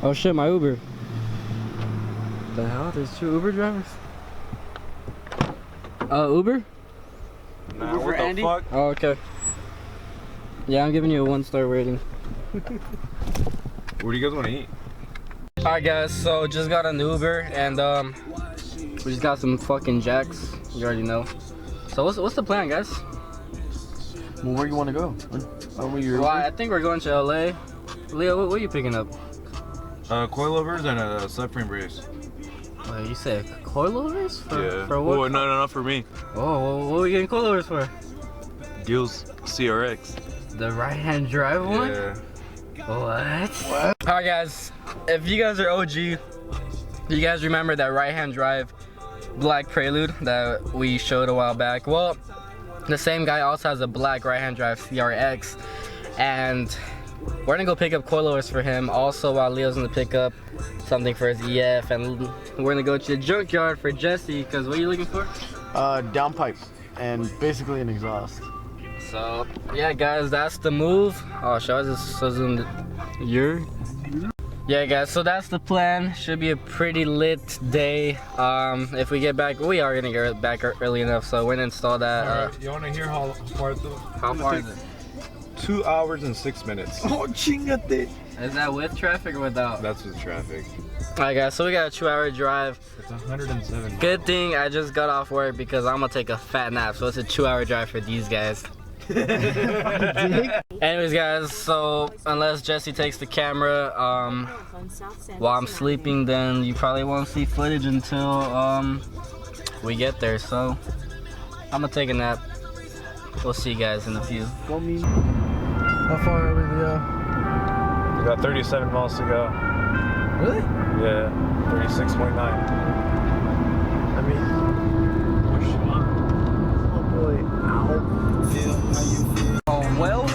Oh shit, my Uber. The hell? There's 2 Uber drivers? Uber? Nah, Uber what the Andy? fuck? Oh, okay. Yeah, I'm giving you a 1-star rating. What do you guys want to eat? Alright guys, so just got an Uber and we just got some fucking jacks. You already know. So what's the plan, guys? Well, where you want to go? Well, I think we're going to LA. Leo, what are you picking up? Coilovers and a subframe brace. Wait, you said coilovers? Yeah. For what? Oh, no, not for me. Oh, what are we getting coilovers for? Gills CRX. The right-hand drive one? Yeah. What? Alright guys, if you guys are OG, you guys remember that right-hand drive black Prelude that we showed a while back? Well, the same guy also has a black right-hand drive CRX, and we're gonna go pick up coilovers for him. Also, while Leo's gonna pick up something for his EF, and we're gonna go to the junkyard for Jesse, because what are you looking for? Downpipe and basically an exhaust. So yeah guys, that's the move. Oh, should I just zoom your? Yeah guys, so that's the plan. Should be a pretty lit day. If we get back, we are gonna get back early enough, so we're gonna install that. You want to hear how far though? How far is it? 2 hours and 6 minutes. Oh, chingate. Is that with traffic or without? That's with traffic. Alright guys, so we got a 2-hour drive. It's 107. Good thing I just got off work because I'm gonna take a fat nap, so it's a 2-hour drive for these guys. Anyways guys, so unless Jesse takes the camera while I'm sleeping, then you probably won't see footage until we get there. So I'm gonna take a nap. We'll see you guys in a few. How far are we, Leo? We got 37 miles to go. Really? Yeah, 36.9. I mean, oh boy, ow. Oh well.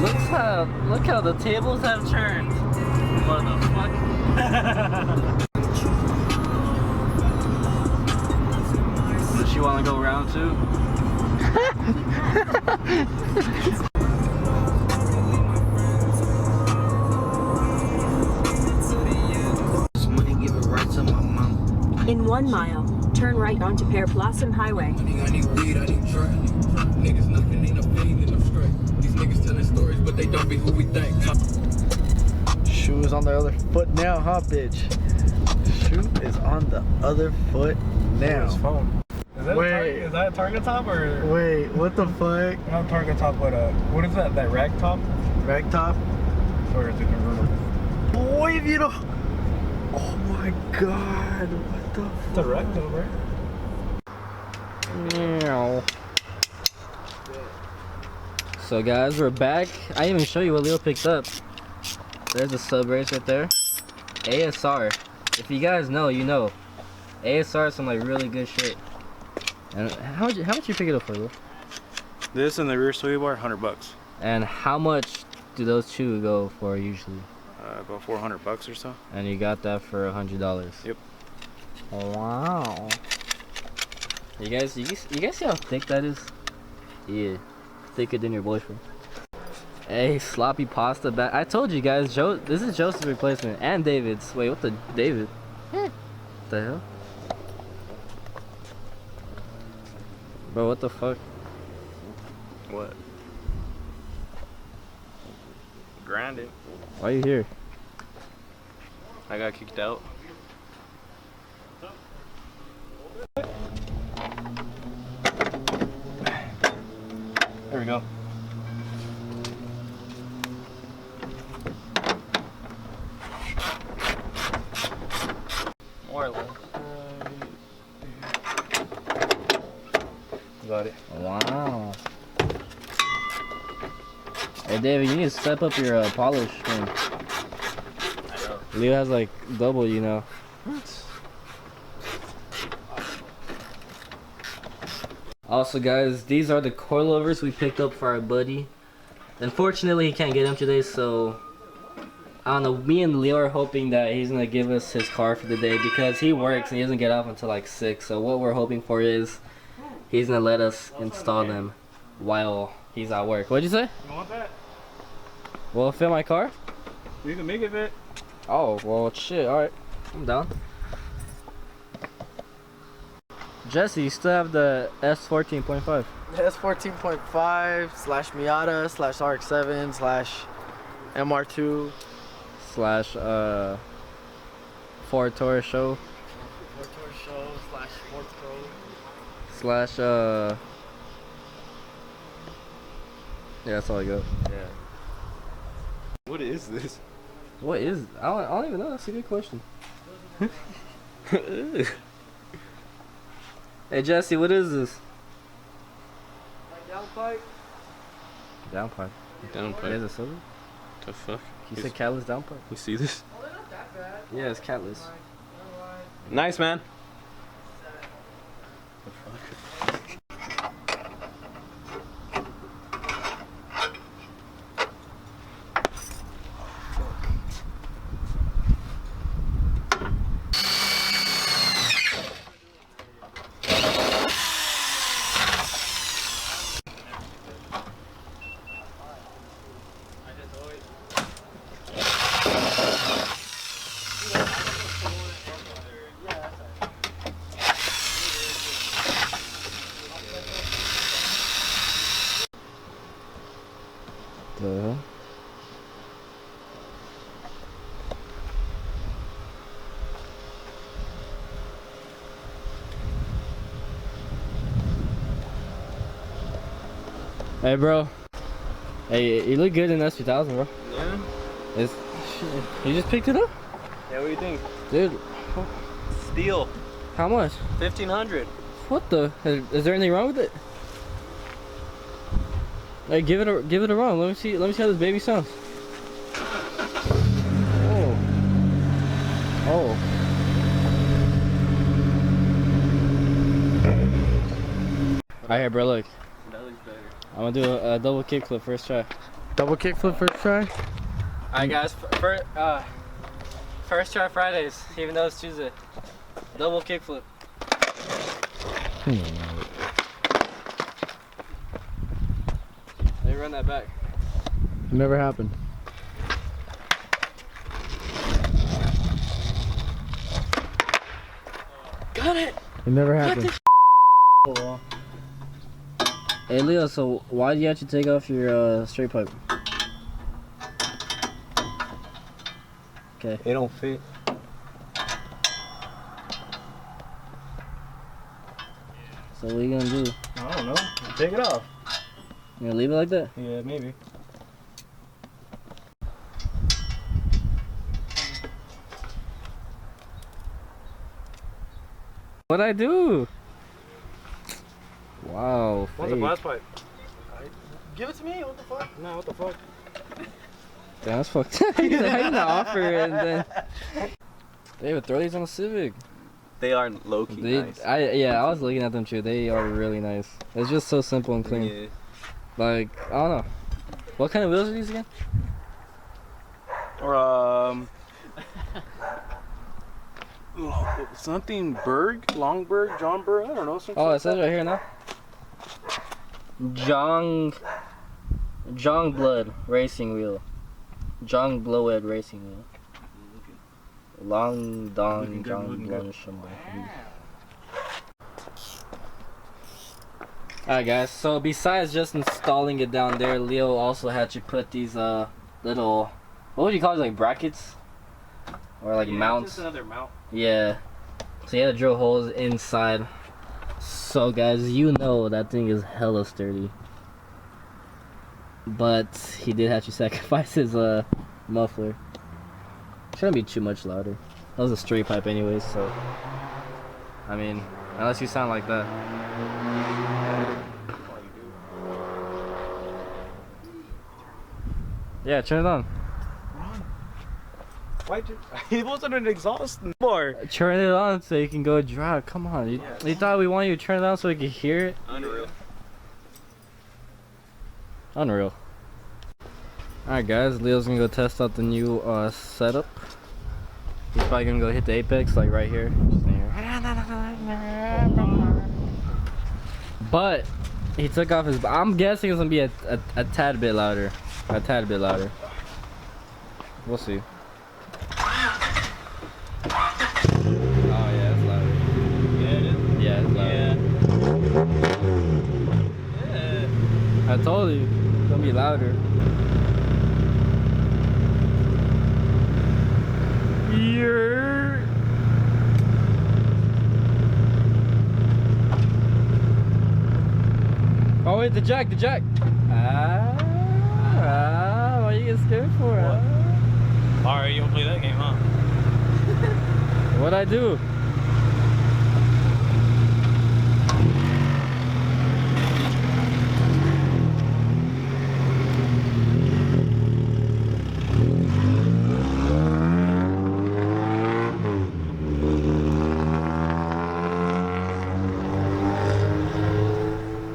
Look how the tables have turned. Motherfucker. Does she want to go round 2? In 1 mile, turn right onto Pear Blossom Highway. I need weed, I need truck. Niggas nothing, ain't no fiend in no straight. These niggas telling stories, but they don't be who we think. Shoe is on the other foot now, huh, bitch? Shoe is on the other foot now. His phone. Is that Wait. is that a target top or? Wait, what the fuck? Not target top, but what is that? That rag top? Rag top? Or is it convertible? Boy, if you don't. Oh my god, what the It's a rag top, right? Meow. So guys, we're back. I didn't even show you what Leo picked up. There's a sub race right there. ASR. If you guys know, you know. ASR is some like really good shit. And how much you pick it up for, Leo? This and the rear sway bar, $100. And how much do those 2 go for usually? About $400 or so. And you got that for $100. Yep. Wow. You guys see how thick that is? Yeah, thicker than your boyfriend. Hey, sloppy pasta bag. I told you guys, this is Joseph's replacement and David's. Wait, what the David? What the hell? Bro, what the fuck? What? Grinding. Why are you here? I got kicked out. There we go. More or less. Got it. Wow. Hey David, you need to step up your polish thing. I know. Leo has like double, you know. Also guys, these are the coilovers we picked up for our buddy. Unfortunately he can't get them today, so I don't know, me and Leo are hoping that he's gonna give us his car for the day because he works and he doesn't get off until like 6. So what we're hoping for is he's gonna let us install them while he's at work. What'd you say? You want that? Will it fit my car? You can make it fit. Oh, well, shit, alright. I'm down. Jesse, you still have the S14.5. S14.5 slash Miata slash RX-7 slash MR2 Slash, Ford Taurus Show. Ford Taurus Show slash Ford Pro. Slash, yeah, that's all I got. Yeah. What is this? What is? I don't even know. That's a good question. Hey Jesse, what is this? Downpipe. Downpipe. Downpipe. It is a silver? The fuck? You said catless downpipe? You see this? Oh, they're not that bad. Yeah, it's catless. Nice, man. The hell? Hey bro. Hey, you look good in S2000, bro. Yeah. It's, you just picked it up? Yeah, what do you think? Dude, Steel. how much? 1500. What the? Is there anything wrong with it? Hey, give it a run. Let me see how this baby sounds. Oh. Oh. Alright, here, bro. Look, That looks better. I'm gonna do a double kickflip first try. Double kickflip first try. Alright, guys. First try Fridays, even though it's Tuesday. Double kickflip. Let me run that back. It never happened. Got it. It never happened. Hey Leo, so why do you have to take off your straight pipe? Okay. It don't fit. So what are you gonna do? I don't know. Take it off. You gonna leave it like that? Yeah, maybe. What'd I do? Wow. What's the fake. blast pipe? Give it to me. What the fuck? No, what the fuck? Damn, that's fucked up. How you gonna offer it and then... They would throw these on a Civic. They are low-key nice. I was looking at them too. They are really nice. It's just so simple and clean. Yeah. Like, I don't know. What kind of wheels are these again? Or something Berg, Longberg, John Berg. I don't know. Something Oh, it says right here now. Jong Blood Racing Wheel. Jong Blowhead Racing Wheel. Long Dong Looking good, Jong looking Blood good. Shumba. Alright guys, so besides just installing it down there, Leo also had to put these little, what would you call it, like brackets? Or like mounts? Just another mount. Yeah. So you had to drill holes inside. So guys, you know that thing is hella sturdy. But he did have to sacrifice his muffler. Shouldn't be too much louder. That was a straight pipe anyways, so I mean, unless you sound like that. Yeah, turn it on. Why did it wasn't an exhaust bar? Turn it on so you can go drive. Come on, you thought we wanted you to turn it on so we could hear it? Unreal. Unreal. Alright guys, Leo's gonna go test out the new setup. He's probably gonna go hit the apex like right here. Just in here. But he took off his, I'm guessing it's gonna be a tad bit louder. A tad bit louder. We'll see. Oh yeah, it's louder. Yeah, it is. Yeah, it's louder. Yeah. I told you, it's gonna be louder. Yeah. Oh wait, the jack. What you get scared for? Alright, you don't play that game, huh? What'd I do?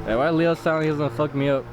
Hey, why Leo sound like he's gonna fuck me up?